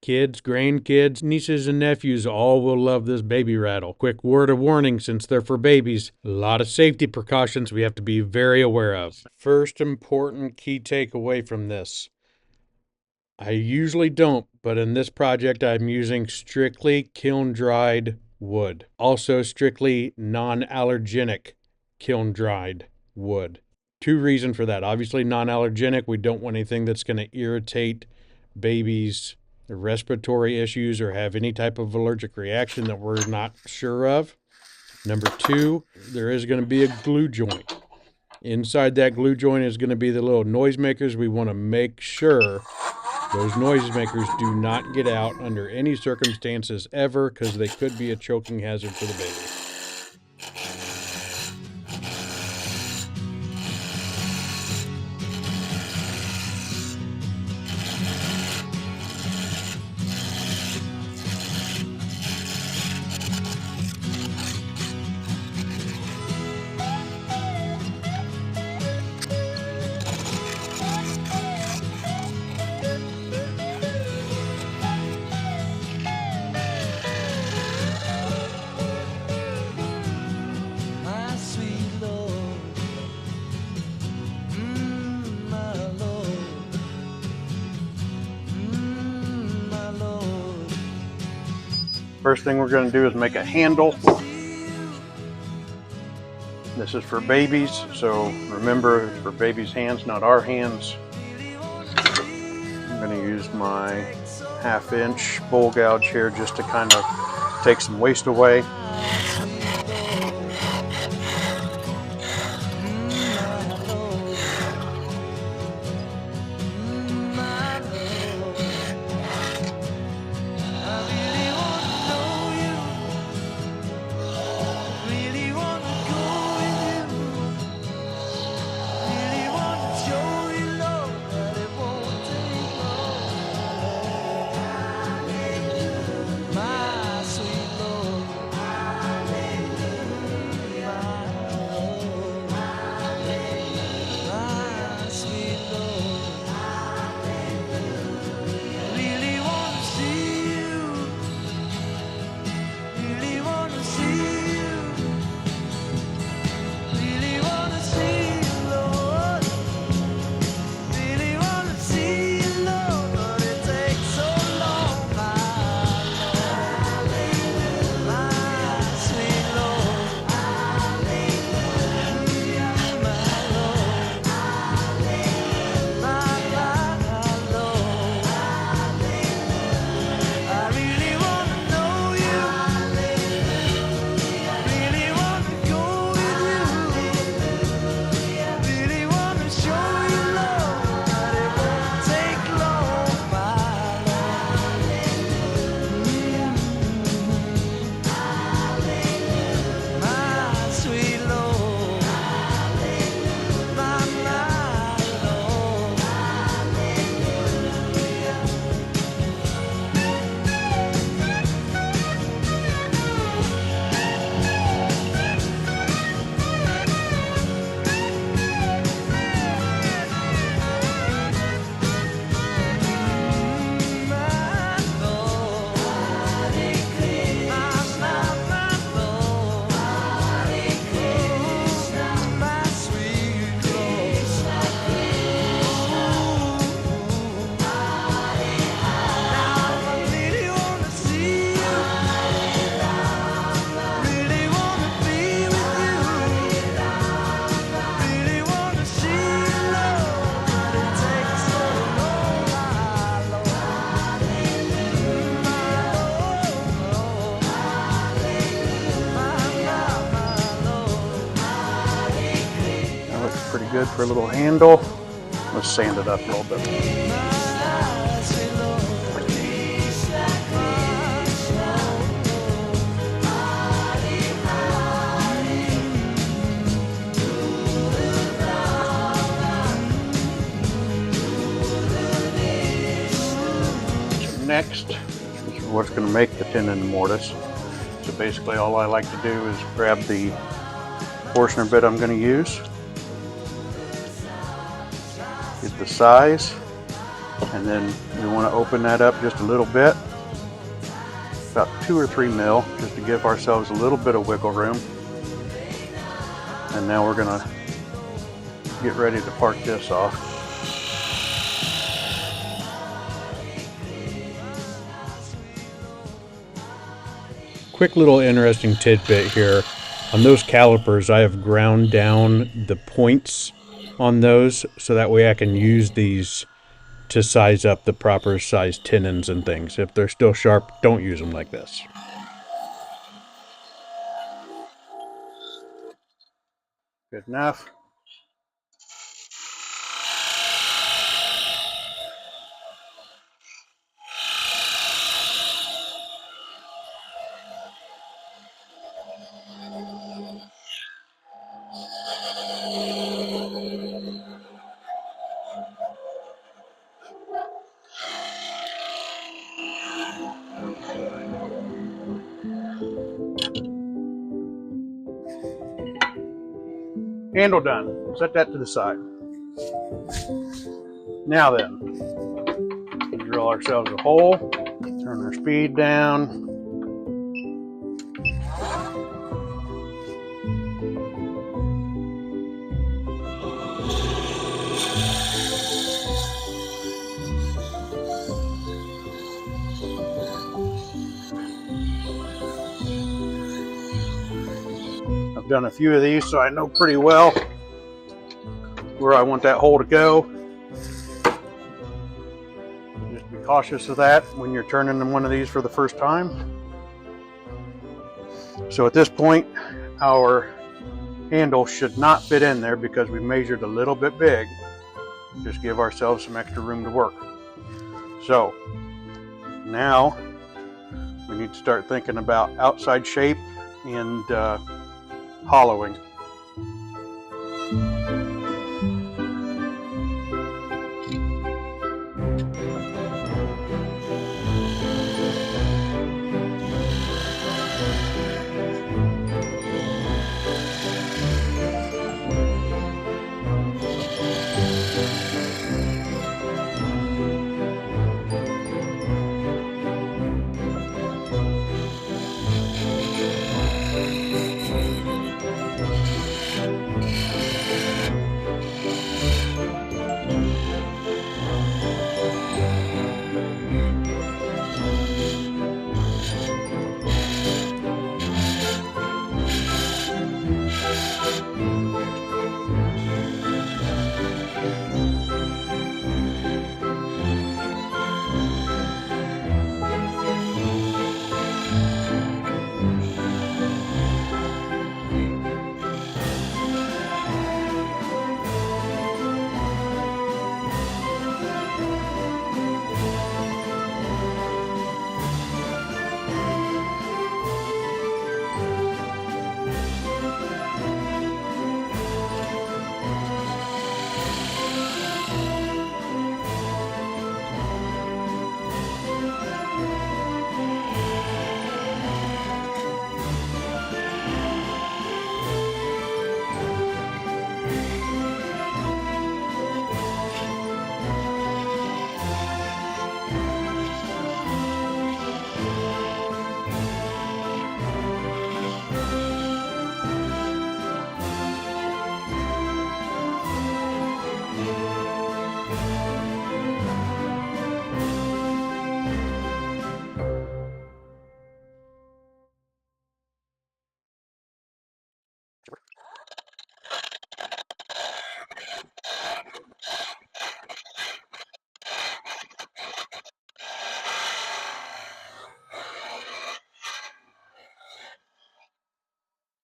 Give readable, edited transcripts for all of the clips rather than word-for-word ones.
Kids, grandkids, nieces, and nephews all will love this baby rattle. Quick word of warning, since they're for babies, a lot of safety precautions we have to be very aware of. First important key takeaway from this. I usually don't, but in this project I'm using strictly kiln-dried wood. Also strictly non-allergenic kiln-dried wood. Two reasons for that. Obviously non-allergenic, we don't want anything that's going to irritate babies' respiratory issues or have any type of allergic reaction that we're not sure of. Number two, there is going to be a glue joint. Inside that glue joint is going to be the little noisemakers. We want to make sure those noisemakers do not get out under any circumstances ever, because they could be a choking hazard for the baby. First thing we're going to do is make a handle. This is for babies, so remember it's for babies' hands, not our hands. I'm going to use my 1/2 inch bowl gouge here just to kind of take some waste away. Pretty good for a little handle. Let's sand it up a little bit. Next is what's going to make the tenon and mortise. So basically all I like to do is grab the Forstner bit I'm going to use, get the size, And then we want to open that up just a little bit, about 2 or 3 mil, just to give ourselves a little bit of wiggle room. And now we're going to get ready to part this off. Quick little interesting tidbit here. On those calipers, I have ground down the points on those so that way I can use these to size up the proper size tenons and things. If they're still sharp, don't use them like this. Good enough. Handle done. Set that to the side. Now then, drill ourselves a hole, turn our speed down. I've done a few of these, so I know pretty well where I want that hole to go. Just be cautious of that when you're turning one of these for the first time. So at this point, our handle should not fit in there because we measured a little bit big. Just give ourselves some extra room to work. So now we need to start thinking about outside shape and hollowing.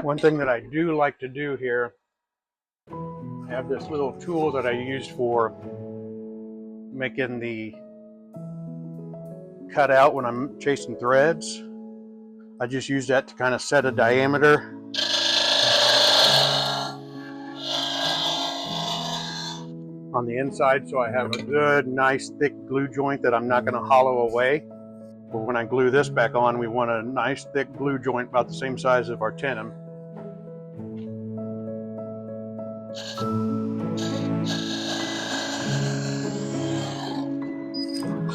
One thing that I do like to do here, I have this little tool that I use for making the cutout when I'm chasing threads. I just use that to kind of set a diameter. On the inside, so I have a good, nice, thick glue joint that I'm not going to hollow away. But when I glue this back on, we want a nice, thick glue joint about the same size of our tenon.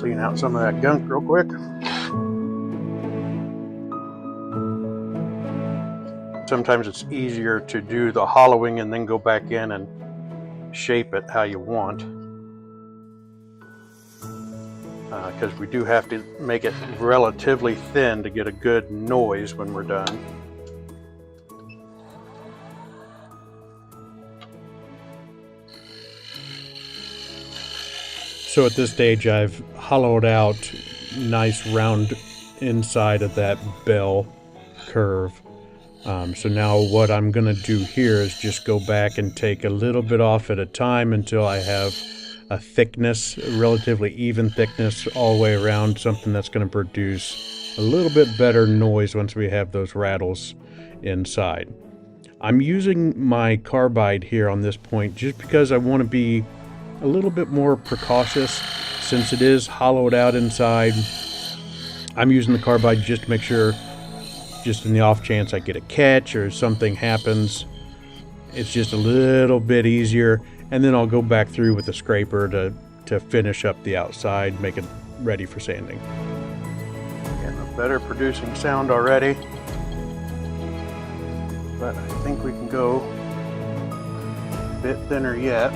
clean out some of that gunk real quick. Sometimes it's easier to do the hollowing and then go back in and shape it how you want, because we do have to make it relatively thin to get a good noise when we're done. So at this stage I've hollowed out nice round inside of that bell curve. So now what I'm going to do here is just go back and take a little bit off at a time until I have a thickness, a relatively even thickness all the way around, something that's going to produce a little bit better noise once we have those rattles inside. I'm using my carbide here on this point just because I want to be a little bit more precautious since it is hollowed out inside. I'm using the carbide just to make sure, just in the off chance I get a catch or something happens, it's just a little bit easier, and then I'll go back through with the scraper to finish up the outside, make it ready for sanding. Getting a better producing sound already, but I think we can go a bit thinner yet.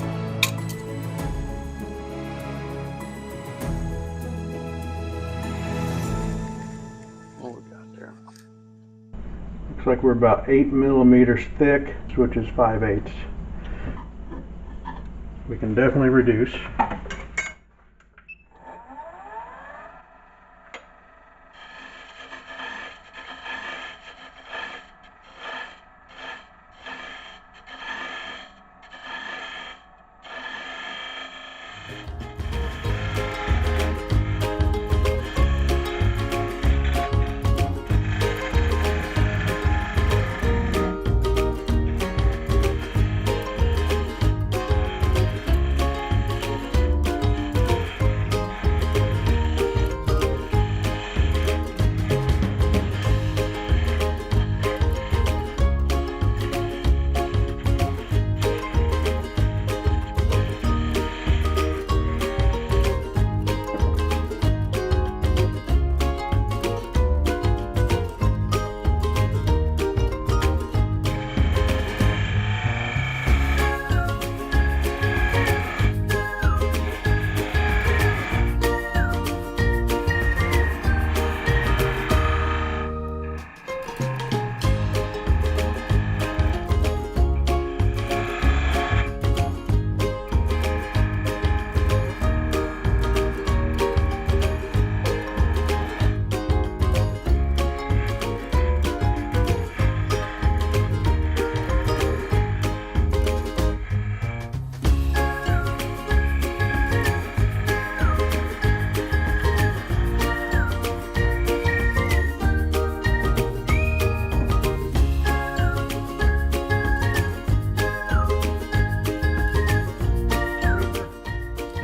Looks like we're about 8 millimeters thick, which is 5/8. We can definitely reduce.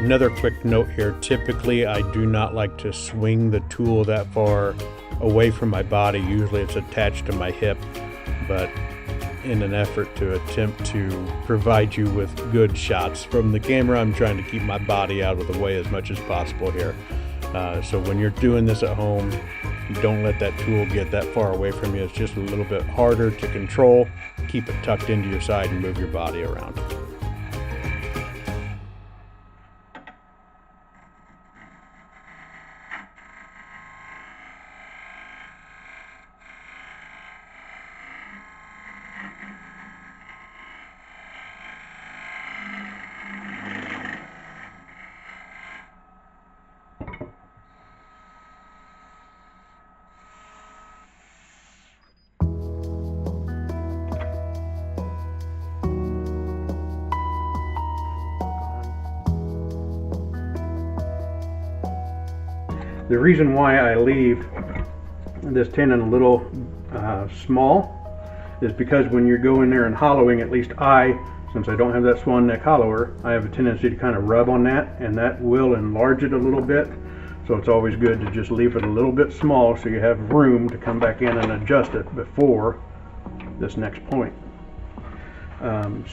Another quick note here, typically I do not like to swing the tool that far away from my body. Usually it's attached to my hip, but in an effort to attempt to provide you with good shots from the camera, I'm trying to keep my body out of the way as much as possible here. So when you're doing this at home, don't let that tool get that far away from you. It's just a little bit harder to control. Keep it tucked into your side and move your body around. The reason why I leave this tenon a little small is because when you go in there and hollowing, at least since I don't have that swan neck hollower, I have a tendency to kind of rub on that, and that will enlarge it a little bit. So it's always good to just leave it a little bit small so you have room to come back in and adjust it before this next point.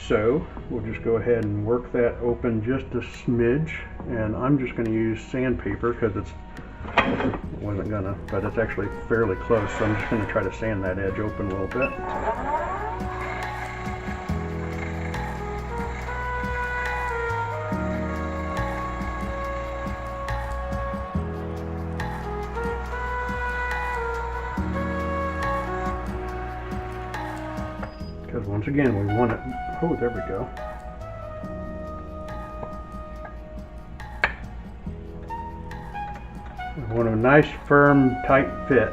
So we'll just go ahead and work that open just a smidge, and I'm just going to use sandpaper because but it's actually fairly close, so I'm just going to try to sand that edge open a little bit. Because once again, we want it, oh, there we go. We want a nice, firm, tight fit.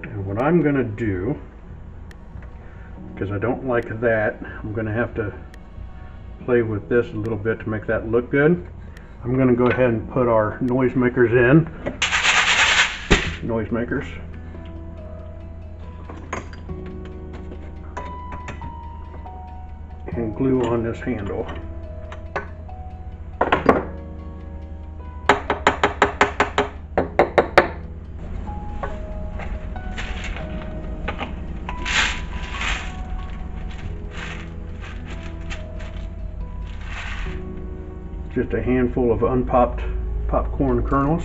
And what I'm going to do, because I don't like that, I'm going to have to play with this a little bit to make that look good. I'm going to go ahead and put our noisemakers in. Noisemakers. And glue on this handle. Just a handful of unpopped popcorn kernels.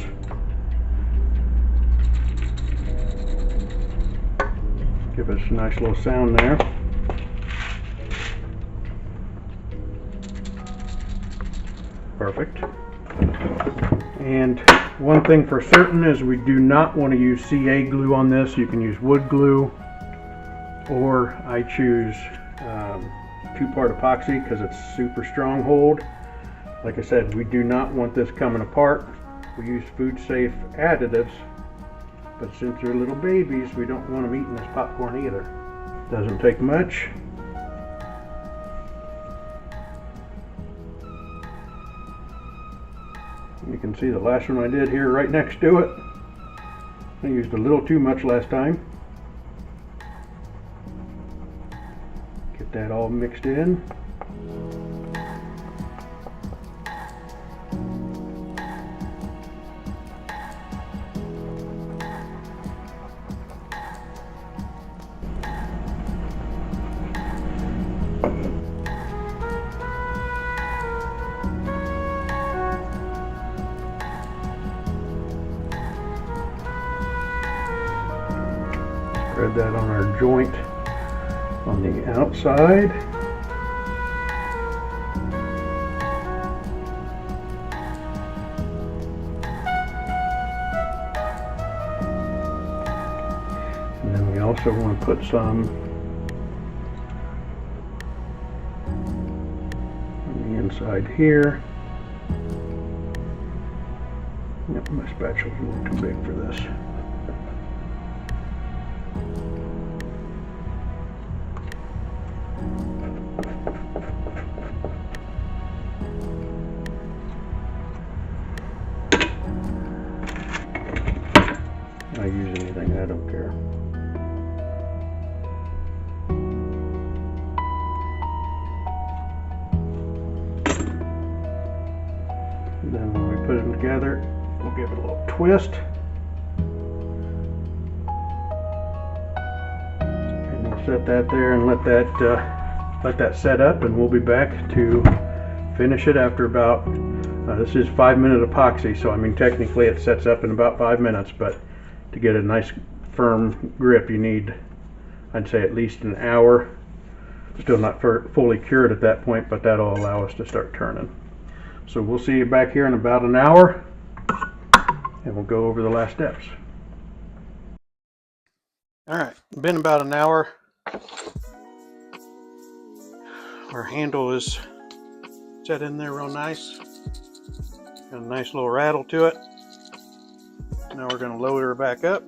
Give us a nice little sound there. Perfect. And one thing for certain is we do not want to use CA glue on this. You can use wood glue, or I choose two-part epoxy because it's super strong hold. Like I said, we do not want this coming apart. We use food-safe additives, but since they're little babies, we don't want them eating this popcorn either. Doesn't take much. You can see the last one I did here right next to it. I used a little too much last time. Get that all mixed in. Spread that on our joint on the outside. And then we also want to put some on the inside here. Yep, my spatula's a little too big for this. I use anything, I don't care. And then when we put it together, we'll give it a little twist. And we'll set that there and let that set up, and we'll be back to finish it after about, this is 5-minute epoxy, so I mean technically it sets up in about 5 minutes, but to get a nice firm grip you need, I'd say, at least an hour. Still not fully cured at that point, but that'll allow us to start turning. So we'll see you back here in about an hour, and we'll go over the last steps. Alright, been about an hour. Our handle is set in there real nice. Got a nice little rattle to it. Now we're going to load her back up.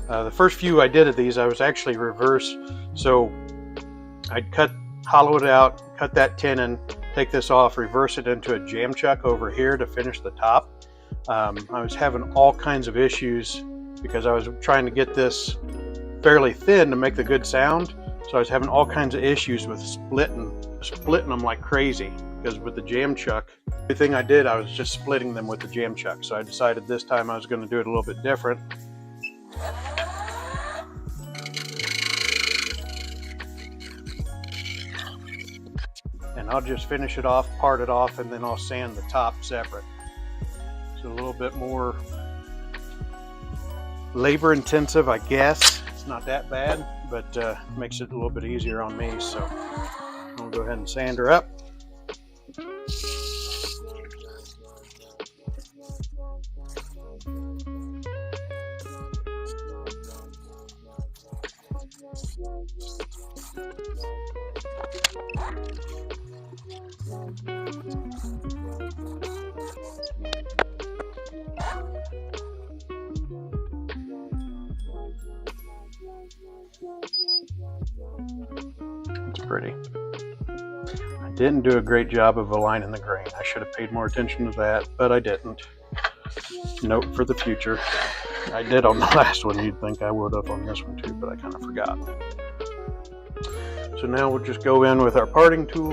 The first few I did of these, I was actually reverse. So I'd hollow it out, cut that tenon, take this off, reverse it into a jam chuck over here to finish the top. I was having all kinds of issues because I was trying to get this fairly thin to make the good sound. So I was having all kinds of issues with splitting them like crazy, because with the jam chuck, everything I did, I was just splitting them with the jam chuck. So I decided this time I was going to do it a little bit different. And I'll just finish it off, part it off, and then I'll sand the top separate. It's a little bit more labor intensive, I guess. It's not that bad, but makes it a little bit easier on me. So I'll go ahead and sand her up. It's pretty. I didn't do a great job of aligning the grain. I should have paid more attention to that, but I didn't. Note for the future. I did on the last one. You'd think I would have on this one too, but I kind of forgot. So now we'll just go in with our parting tool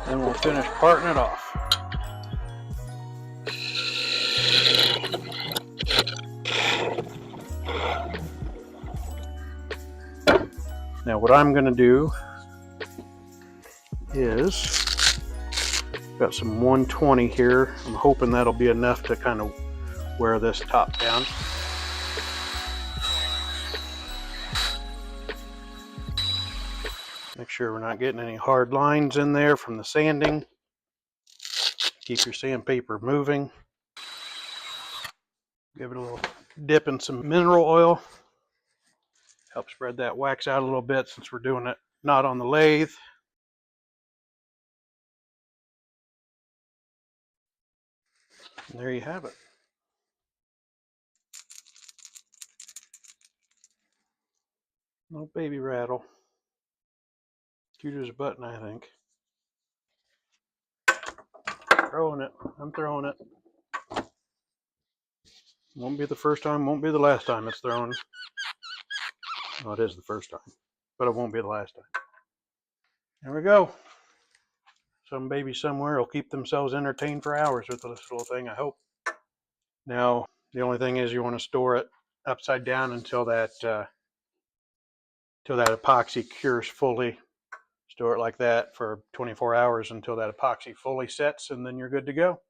and we'll finish parting it off. Now what I'm going to do is, got some 120 here. I'm hoping that'll be enough to kind of wear this top down. Make sure we're not getting any hard lines in there from the sanding. Keep your sandpaper moving. Give it a little dip in some mineral oil. Help spread that wax out a little bit since we're doing it not on the lathe. And there you have it. Little baby rattle. Cute as a button, I think. Throwing it. I'm throwing it. Won't be the first time, won't be the last time it's thrown. Well, it is the first time, but it won't be the last time. There we go. Some baby somewhere will keep themselves entertained for hours with this little thing, I hope. Now, the only thing is you want to store it upside down until that epoxy cures fully. Store it like that for 24 hours until that epoxy fully sets, and then you're good to go.